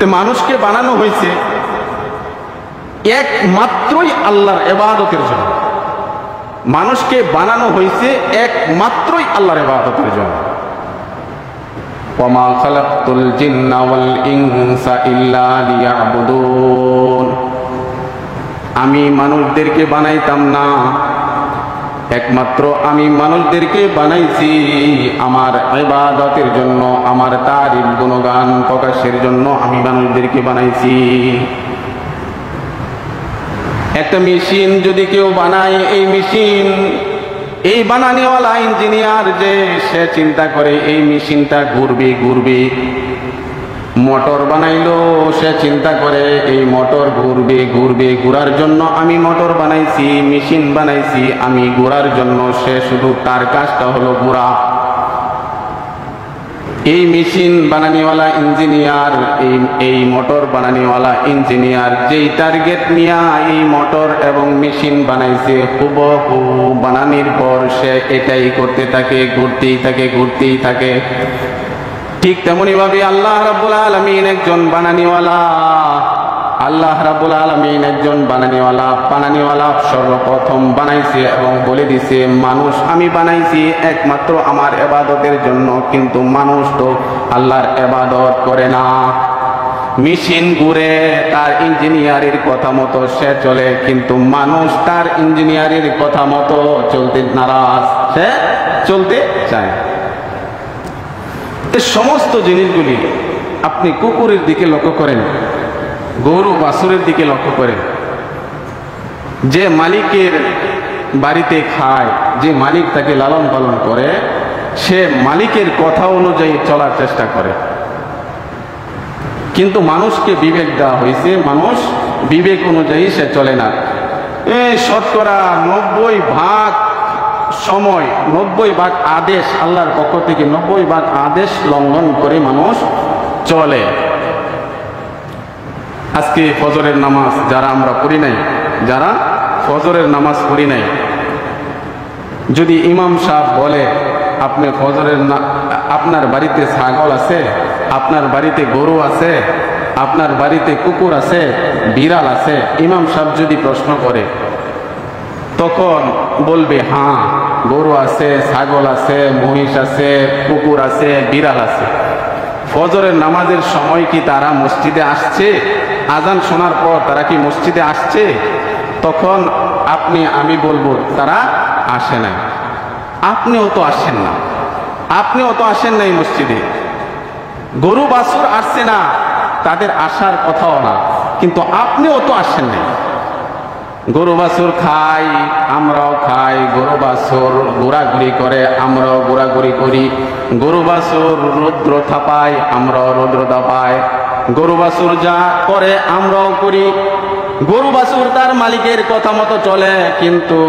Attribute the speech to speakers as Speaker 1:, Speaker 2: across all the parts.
Speaker 1: তো মানুষকে বানানো হয়েছে একমাত্রই আল্লাহর ইবাদতের জন্য। মানুষকে বানানো হয়েছে একমাত্রই আল্লাহর ইবাদতের জন্য। ওয়ামা খালাকতুল জিন্না ওয়াল ইনসা ইল্লা লিয়াবুদুন, আমি মানুষদেরকে বানাইতাম না, একমাত্র আমি মানুষদেরকে বানাইছি আমার ইবাদতের জন্য, আমার তারিফ গুণগান প্রকাশের জন্য আমি মানুষদেরকে বানাইছি। একটা মেশিন যদি কেউ বানায়, এই মেশিন, এই বানানিওয়ালা ইঞ্জিনিয়ার যে সে চিন্তা করে এই মেশিনটা ঘুরবে ঘুরবে। মোটর বানাইলো, সে চিন্তা করে এই মোটর ঘুরবে ঘুরবে, ঘোরার জন্য আমি মোটর বানাইছি, মেশিন বানাইছি আমি ঘোরার জন্য, সে শুধু তার কাজটা হলো ঘোরা। এই মেশিন বানানিওয়ালা ইঞ্জিনিয়ার, এই মোটর বানানিওয়ালা ইঞ্জিনিয়ার যেই টার্গেট নিয়ে এই মোটর এবং মেশিন বানাইছে, হুবহু বানানির পর সে এটাই করতে থাকে, ঘুরতেই থাকে ঘুরতেই থাকে। ঠিক তেমনি ভাবে আল্লাহ রাব্বুল আলামিন একজন বানানিওয়ালা, আল্লাহ রাব্বুল আলামিন একজন বানানিওয়ালা সর্বপ্রথম বানাইছে এবং বলে দিছে মানুষ আমি বানাইছি একমাত্র আমার ইবাদতের জন্য, কিন্তু মানুষ তো আল্লাহর ইবাদত করে না। মেশিন ঘুরে তার ইঞ্জিনিয়ারের কথা মতো সে চলে, কিন্তু মানুষ তার ইঞ্জিনিয়ারের কথা মতো চলতে নারাজ, সে চলতে চায়। এই সমস্ত জিনিসগুলি আপনি কুকুরের দিকে লক্ষ্য করেন, গরু বাছুরের দিকে লক্ষ্য করেন। যে মালিকের বাড়িতে খায়, যে মালিক তাকে লালন পালন করে, সে মালিকের কথা অনুযায়ী চলার চেষ্টা করে। কিন্তু মানুষকে বিবেক দেওয়া হয়েছে, মানুষ বিবেক অনুযায়ী সে চলে না। এই শতকরা 90% সময়, 90% আদেশ আল্লাহর পক্ষ থেকে 90% আদেশ লঙ্ঘন করে মানুষ চলে। আজকে ফজরের নামাজ যারা আমরা পড়ি নাই, যারা ফজরের নামাজ পড়ি নাই, যদি ইমাম সাহেব বলে আপনি ফজরের আপনার বাড়িতে ছাগল আছে, আপনার বাড়িতে গরু আছে, আপনার বাড়িতে কুকুর আছে, বিড়াল আছে, ইমাম সাহেব যদি প্রশ্ন করে তখন বলবে হ্যাঁ গরু আছে, ছাগল আছে, মহিষ আছে, কুকুর আছে, বিড়াল আছে। ফজরের নামাজের সময় কি তারা মসজিদে আসছে? আজান শোনার পর তারা কি মসজিদে আসছে? তখন আমি বলবো তারা আসে না। আপনিও তো আসেন না, আপনিও তো আসেন নাই মসজিদে। গরু বাছুর আসছে না, তাদের আসার কথাও না, কিন্তু আপনিও তো আসেন নাই। গরু বাছুর খাই, আমরাও খাই, গরু বাছুর ঘোরাঘুরি করে, আমরাও ঘোরাঘুরি করি। গরু বাছুর রৌদ্র থাপায়, আমরাও রৌদ্র থাপাই। গরু বাছুর যা করে আমরাও করি। গরু বাছুর তার মালিকের কথা মতো চলে, কিন্তু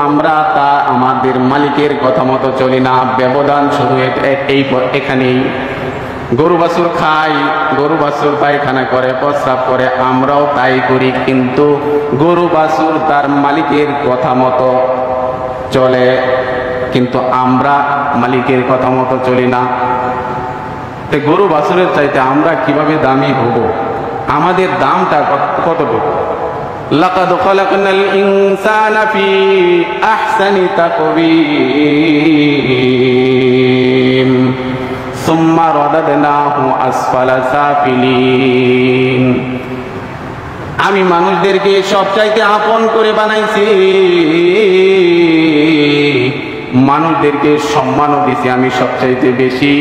Speaker 1: আমরা তা আমাদের মালিকের কথা মতো চলি না। ব্যবধান শুধু এখানেই। গরু বাছুর খাই, গরু বাছুর পায়খানা করে, প্রস্রাব করে, আমরাও তাই করি, কিন্তু গরু বাছুর তার মালিকের কথা মতো চলে, কিন্তু আমরা মালিকের কথা মতো চলি না। তো গরু বাছুরের চাইতে আমরা কিভাবে দামি হব? আমাদের দামটা কতটুকু? লাকাদ খালাকনাল ইনসানা ফি আহসানি তাকওয়িম সুম্মা রাদাদনাহু আসফালা সাফিলিন। আমি মানুষদেরকে সবচাইতে আপন করে বানাইছি, মানুষদেরকে সম্মানও দিছি আমি সবচাইতে বেশি।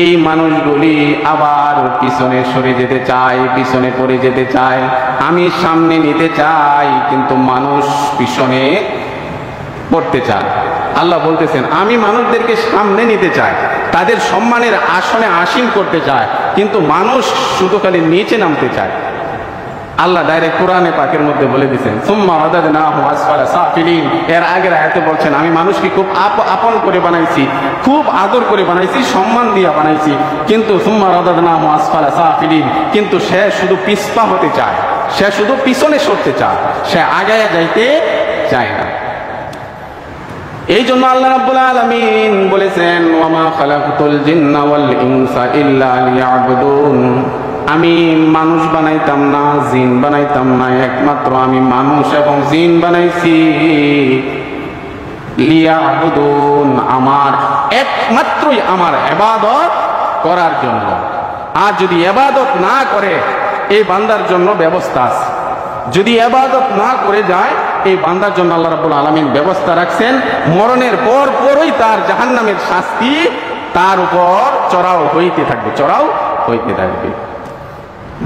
Speaker 1: এই মানুষগুলি আবার পিছনে সরে যেতে চায়, পিছনে পড়ে যেতে চায়। আমি সামনে নিতে চাই, কিন্তু মানুষ পিছনে পড়তে চায়। আল্লাহ বলতেছেন আমি মানুষদেরকে সামনে নিতে চাই, তাদের সম্মানের আসনে আসীন করতে চায়, কিন্তু মানুষ শুধু খালি নিচে নামতে চায়। আল্লাহ ডাইরেক্ট কোরআনে পাকের মধ্যে বলে দিয়েছেন সুম্মা রাদাদনাহু আসফালা সাফিলিন। এর আগের আয়াতে বলছেন আমি মানুষকে খুব আপন করে বানাইছি, খুব আদর করে বানাইছি, সম্মান দিয়ে বানাইছি, কিন্তু সুম্মা রাদাদনাহু আসফালা সাফিলিন। কিন্তু সে শুধু পিছপা হতে চায়, সে শুধু পিছনে সরতে চায়, সে আগায় যাইতে চায় না। এই জন্য আল্লাহ রাব্বুল আলামিন বলেছেন ওয়ামা খালাকতুল জিন্না ওয়াল ইনসা ইল্লা লিয়াবুদুন। আমি মানুষ বানাইতাম না, জিন বানাইতাম না, একমাত্র আমি মানুষ এবং জিন বানাইছি লিয়াবুদুন, আমার একমাত্রই আমার ইবাদত করার জন্য। আর যদি ইবাদত না করে এই বান্দার জন্য ব্যবস্থা আছে, যদি ইবাদত না করে যায় এই বান্দার জন্য আল্লাহ রাব্বুল আলামিন ব্যবস্থা রাখছেন, মরণের পরই তার জাহান্নামের শাস্তি তার উপর চড়াও হইতে থাকবে, চড়াও হইতে থাকবে।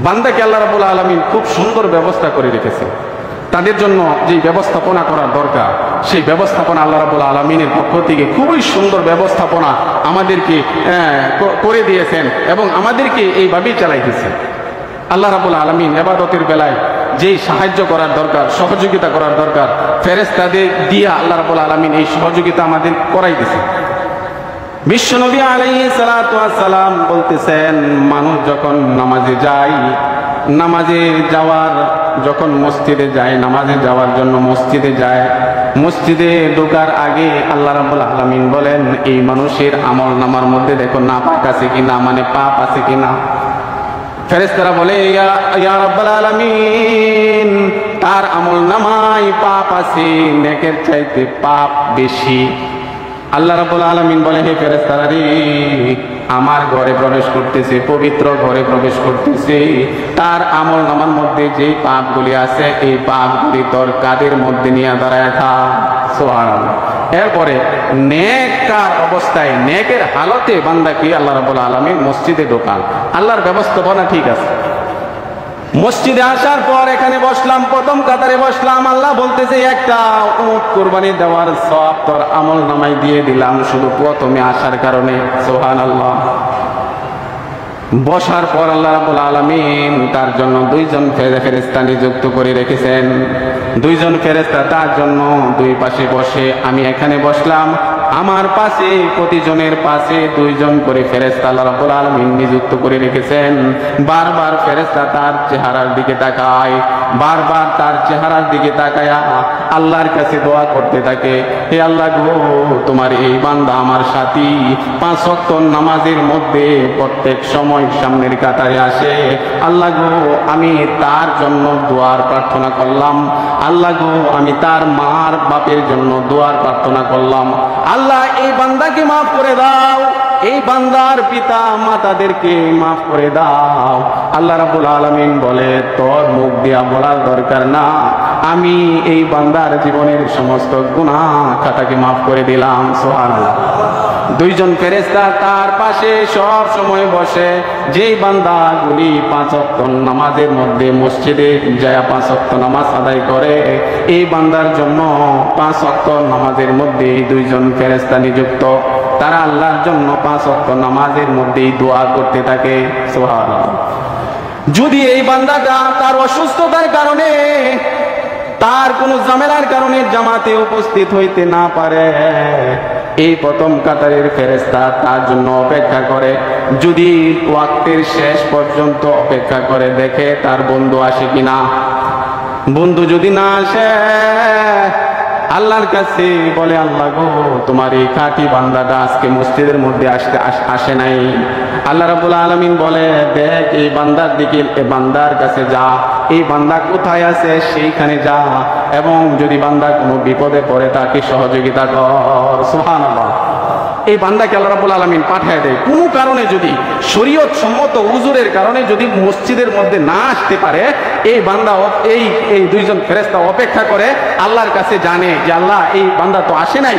Speaker 1: বান্দাকে আল্লাহ রাব্বুল আলামিন খুব সুন্দর ব্যবস্থা করে রেখেছে। তাদের জন্য যে ব্যবস্থাপনা করার দরকার সেই ব্যবস্থাপনা আল্লাহ রাব্বুল আলামিনের পক্ষ থেকে খুবই সুন্দর ব্যবস্থাপনা আমাদেরকে করে দিয়েছেন এবং আমাদেরকে এইভাবেই চালাইতেছেন। আল্লাহ রাব্বুল আলামিন ইবাদতের বেলায় যেই সাহায্য করার দরকার, সহযোগিতা করার দরকার, ফেরেশতাদের দিয়া আল্লাহ রাব্বুল আলামিন এই সহযোগিতা আমাদের করাইতেছে। বিশ্বনবী আলাইহিস সালাতু ওয়াস সালাম বলতেছেন, মানুষ যখন নামাজে যায়, নামাজে যাওয়ার যখন মসজিদে যায়, নামাজে যাওয়ার জন্য মসজিদে যায়, মসজিদে ঢোকার আগে আল্লাহ রাব্বুল আলামিন বলেন এই মানুষের আমল নামার মধ্যে দেখো নাপাক আছে কিনা, মানে পাপ আছে কিনা। ফেরেশতারা বলে ইয়া রাব্বুল আলামিন, তার আমল নামায় পাপ আছে, নেকের চাইতে পাপ বেশি। আল্লাহ রাব্বুল আলামিন বলে হে ফেরেশতারা রে, আমার ঘরে প্রবেশ করতেছে, পবিত্র ঘরে প্রবেশ করতেছে, তার আমল নামার মধ্যে যে পাপগুলি আছে এই পাপগুলি তোর কাদের মধ্যে নিয়ে দাঁড়ায় থাক। সুবহানাল্লাহ। এরপরে নেককার অবস্থায়, নেকের হালতে বান্দাকে আল্লাহ রাব্বুল আলামিন মসজিদে ঢোকান। আল্লাহর ব্যবস্থাপনা ঠিক আছে। মসজিদে আসার পর এখানে বসলাম, প্রথম কাতারে বসলাম, আল্লাহ বলতেছে একটা উট কুরবানি দেওয়ার সওয়াব তোর আমল নামায় দিয়ে দিলাম শুধু প্রথমে আসার কারণে। সুবহানাল্লাহ। বসার পর আল্লাহ রাব্বুল আলামিন তার জন্য দুইজন ফেরেশতা নিযুক্ত করে রেখেছেন। দুইজন ফেরেশতা তার জন্য দুই পাশে বসে, আমি এখানে বসলাম, আমার পাশে প্রতিজনের পাশে দুইজন করে ফেরেশতা আল্লাহ রাব্বুল আলামিন নিযুক্ত করে রেখেছেন। বারবার ফেরেশতা তার চেহারার দিকে তাকায়, বারবার তার চেহারার দিকে তাকায়া আল্লাহর কাছে দোয়া করতে থাকে, হে আল্লাহ গো, তোমার এই বান্দা আমার সাথী, 5 ওয়াক্ত নামাজের মধ্যে প্রত্যেক সময় সামনের কাতারে আসে, আল্লাহ গো আমি তার জন্য দোয়ার প্রার্থনা করলাম, আল্লাহ গো আমি তার মার বাপের জন্য দোয়ার প্রার্থনা করলাম, আল্লাহ এই বান্দাকে মাফ করে দাও, এই বান্দার পিতা মাতাদেরকে মাফ করে দাও। আল্লাহ রাব্বুল আলামিন বলে তোর মুখ দিয়া বলার দরকার না, আমি এই বান্দার জীবনের সমস্ত গুনাহ খাতাকে মাফ করে দিলাম। সুবহানাল্লাহ। দুইজন ফেরেশতা তার পাশে সব সময় বসে, যেই বান্দাগুলি 5 ওয়াক্ত নামাজের মধ্যে মসজিদে যায় 5 ওয়াক্ত নামাজ আদায় করে, এই বান্দার জন্য 5 ওয়াক্ত নামাজের মধ্যে দুইজন ফেরেশতা নিযুক্ত, তারা আল্লাহর জন্য 5 ওয়াক্ত নামাজের মধ্যেই দোয়া করতে থাকে। সুবহানাল্লাহ। যদি এই বান্দাটা তার অসুস্থতার কারণে, তার কোনো ঝামেলার কারণে জামাতে উপস্থিত হইতে না পারে, এই প্রথম কাতারের ফেরেশতা তার জন্য অপেক্ষা করে, যদি ওয়াক্তের শেষ পর্যন্ত অপেক্ষা করে দেখে তার বন্ধু আসে কিনা। বন্ধু যদি না আসে, আল্লাহর কাছে বলে আল্লাহ গো তোমার এই খাঁটি বান্দাটা আজকে মসজিদের মধ্যে আসে নাই। আল্লাহ রাব্বুল আলামিন বলে দেখ এই বান্দার দিকে, এই বান্দার কাছে যা, এই বান্দা কোথায় আছে সেইখানে যা, এবং যদি বান্দা কোনো বিপদে পড়ে তাকে সহযোগিতা কর। সুবহানাল্লাহ। এই বান্দাকে আল্লাহ রাব্বুল আলামিন পাঠিয়ে দেয়। কোনো কারণে যদি শরীয়ত সম্মত উজুরের কারণে যদি মসজিদের মধ্যে না আসতে পারে, এই বান্দা এই দুইজন ফেরেশতা অপেক্ষা করে আল্লাহর কাছে, জানে যে আল্লাহ এই বান্দা তো আসে নাই,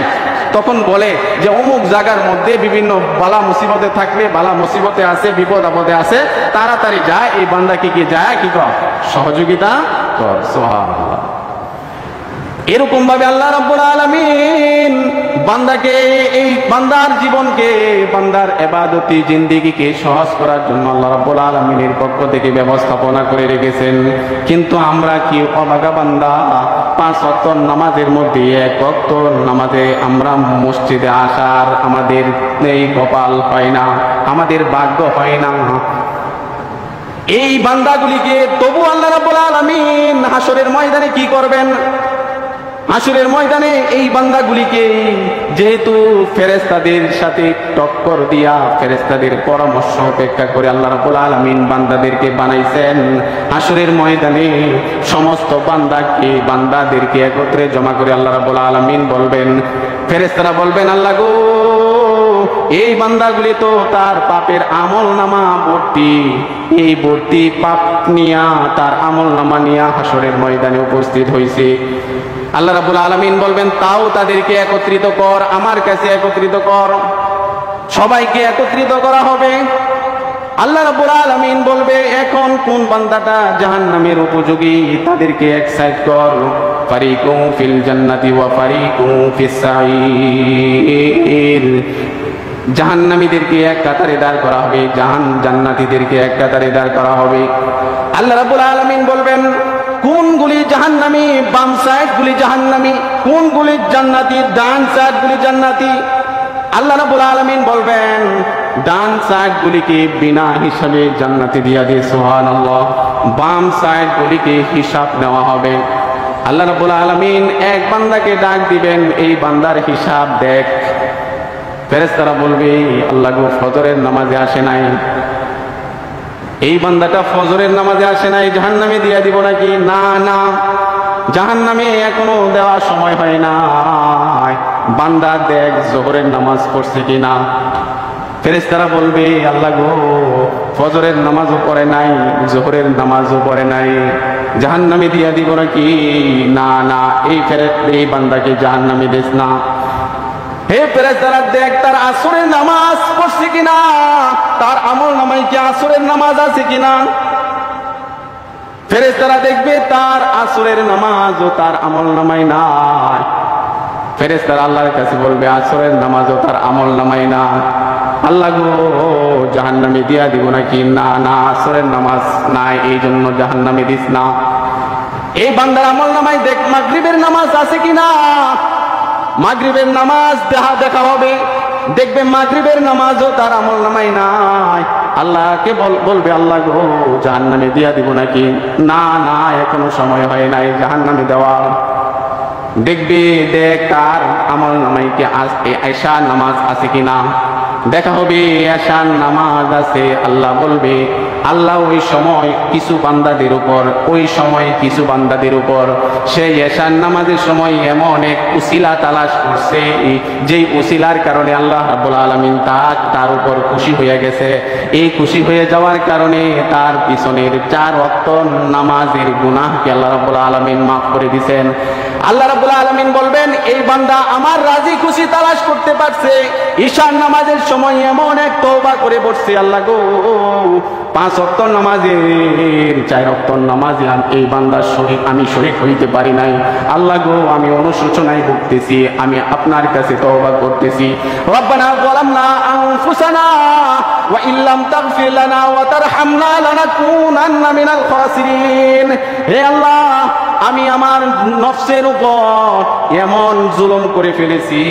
Speaker 1: তখন বলে যে অমুক জায়গার মধ্যে বিভিন্ন বালা মুসিবতে থাকলে, বালা মুসিবতে আছে, বিপদ আপদে আছে, তাড়াতাড়ি যায় এই বান্দাকে কি যায় কি কর, সহযোগিতা কর। সুবহানাল্লাহ। এরকম ভাবে আল্লাহ রাব্বুল আলামিন বান্দাকে, এই বান্দার জীবনকে, বান্দার ইবাদতি জিন্দেগিকে সহজ করার জন্য আল্লাহ রাব্বুল আলামিনের পক্ষ থেকে ব্যবস্থাপনা করে রেখেছেন। কিন্তু আমরা কি অভাগা বান্দা, 5 ওয়াক্ত নামাজের মধ্যে 1 ওয়াক্ত নামাজে আমরা মসজিদে আসার আমাদের এই কপাল হয় না, আমাদের ভাগ্য হয় না। এই বান্দাগুলিকে তবু আল্লাহ রাব্বুল আলামিন হাসরের ময়দানে কি করবেন? হাসরের ময়দানে এই বান্দাগুলিকে যেহেতু ফেরেশতাদের সাথে টক্কর দিয়া ফেরেশতাদের পরামর্শ অপেক্ষা করে আল্লাহ রাব্বুল আলামিন বান্দাদেরকে বানাইছেন, হাসরের ময়দানে সমস্ত বান্দাদেরকে একত্রে জমা করে আল্লাহ রাব্বুল আলামিন বলবেন, ফেরেশতারা বলবেন, আল্লাহ গো, এই বান্দাগুলি তো তার পাপের আমলনামা ভর্তি, এই ভর্তি পাপ নিয়া তার আমলনামা নিয়া হাসরের ময়দানে উপস্থিত হয়েছে। আল্লাহ রাব্বুল আলামিন বলবেন, তাও তাদেরকে একত্রিত কর, আমার কাছে একত্রিত কর। সবাইকে একত্রিত করা হবে। আল্লাহ রাব্বুল আলামিন বলবে, এখন কোন বান্দাটা জাহান্নামের উপযোগী তাদেরকে এক সাইড কর। ফারিকুম ফিল জান্নাতি ওয়া ফারিকুম ফিস সাঈর। জাহান্নামীদেরকে এক কাতারে দাঁড় করা হবে, জান্নাতীদেরকে এক কাতারে দাঁড় করা হবে। আল্লাহ রাব্বুল আলামিন বলবেন, কোনগুলি জাহান্নামী, বাম সাইড গুলি জাহান্নামী, কোনগুলি জান্নাতি, ডান সাইড গুলি জান্নাতি। আল্লাহ রাব্বুল আলামিন বলবেন, ডান সাইড গুলিকে বিনা হিসাবে জান্নাতে দিয়া দিয়ে, সুবহানাল্লাহ। বাম সাইড গুলিকে হিসাব নেওয়া হবে। আল্লাহ রাব্বুল আলামিন এক বান্দাকে ডাক দিবেন, এই বান্দার হিসাব দেখ। ফেরেশতারা বলবে, আল্লাহ গো, ফজরের নামাজে আসে নাই, এই বান্দাটা ফজরের নামাজে আসে নাই, জাহান্নামে দিয়া দিব নাকি? না না, জাহান্নামে এখনো দেওয়ার সময় হয় না, বান্দা দেখ জোহরের নামাজ পড়ছে কিনা। ফেরেশতারা বলবে, আল্লাহ গো, ফজরের নামাজও পড়ে নাই, জোহরের নামাজও পড়ে নাই, জাহান্নামে দিয়া দিব নাকি? না না, এই বান্দাকে জাহান্নামে দিস না। হে ফেরেশতারা, দেখ তার আসরের নামাজ পড়ছে কিনা, তার আমল নামায় কি আসরের নামাজ আছে কিনা। ফেরেশতারা দেখবে তার আসরের নামাজ ও তার আমল নামায় নাই। ফেরেশতারা আল্লাহর কাছে বলবে, আসরের নামাজ ও তার আমল নামায় না, আল্লাহ গো, জাহান্নামে দিয়া দিব নাকি? না না, আসরের নামাজ নাই, এই জন্য জাহান্নামে দিস না। এই বান্দার আমল নামায় দেখ মাগরিবের নামাজ আছে কিনা। মাগরিবের নামাজ দেখা হবে, দেখবে মাগরিবের নামাজও তার আমল নামায় নাই। আল্লাহকে বলবে, আল্লাহ গো, জাহান্নামে দিয়া দিব নাকি? না না, এখনো সময় হয় নাই জাহান্নামে দেওয়া। দেখবে দেখ তার আমল নামায় কি এশা নামাজ আছে কিনা। দেখা হবে এশার নামাজ আছে। আল্লাহ বলবে, আল্লাহ ওই সময় কিছু বান্দাদের উপর সেই এশার নামাজের সময় এমন এক উসিলা তালাশ করছে, যেই উসিলার কারণে আল্লাহ রাব্বুল আলামিন তার উপর খুশি হয়ে গেছে। এই খুশি হয়ে যাওয়ার কারণে তার পিছনের 4 ওয়াক্ত নামাজের গুনাহকে আল্লাহ রাব্বুল আলামিন মাফ করে দিয়েছেন। আল্লাহ রাব্বুল আলামিন বলবেন, এই বান্দা আমার রাজি খুশি তালাশ করতে পারছে, ঈশার নামাজের সময় এমন এক তওবা করে বসছে, আল্লাহ গো, 5 ওয়াক্ত নামাজের 4 ওয়াক্ত নামাজে এই বান্দার আমি শরীক হইতে পারি নাই। আল্লাহ গো, আমি অনুশোচনায় ভুগতেছি, আমি আপনার কাছে তওবা করতেছি। রব্বানা যালামনা আনফুসানা ওয়া ইল্লাম তাগফির লানা ওয়া তারহামনা লানাকুনান্না মিনাল খাসিরিন। হে আল্লাহ, আমি আমার নফসের উপর এমন জুলুম করে ফেলেছি,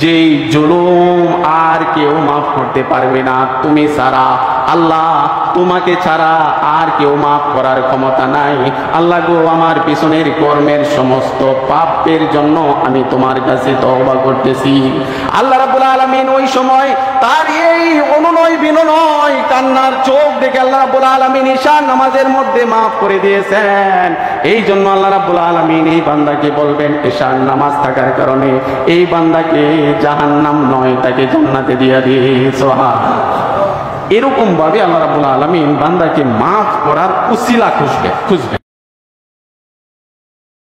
Speaker 1: যেই জুলুম আর কেউ মাফ করতে পারবে না তুমি ছাড়া। আল্লাহ, তোমাকে ছাড়া আর কেউ মাফ করার ক্ষমতা নাই। আল্লাহ গো, আমার পিছনের কর্মের সমস্ত পাপের জন্য আমি তোমার কাছে তওবা করতেছি। আল্লাহ রাব্বুল আলামিন ওই সময় তার এই অনুনয় বিনয় কান্নার চোখ দেখে আল্লাহ রাব্বুল আলামিন ঈশার নামাজের মধ্যে মাফ করে দিয়েছেন। এই জন্য আল্লাহ রাব্বুল আলামিন এই বান্দাকে বলবেন, ঈশার নামাজ থাকার কারণে এই বান্দাকে জাহান্নাম নয়, তাকে জান্নাতে দিয়া দিয়ে। সুবহানাল্লাহ। এরকম ভাবে আল্লাহ রাব্বুল আলামিন বান্দাকে মাফ করার উসিলা খুঁজবে।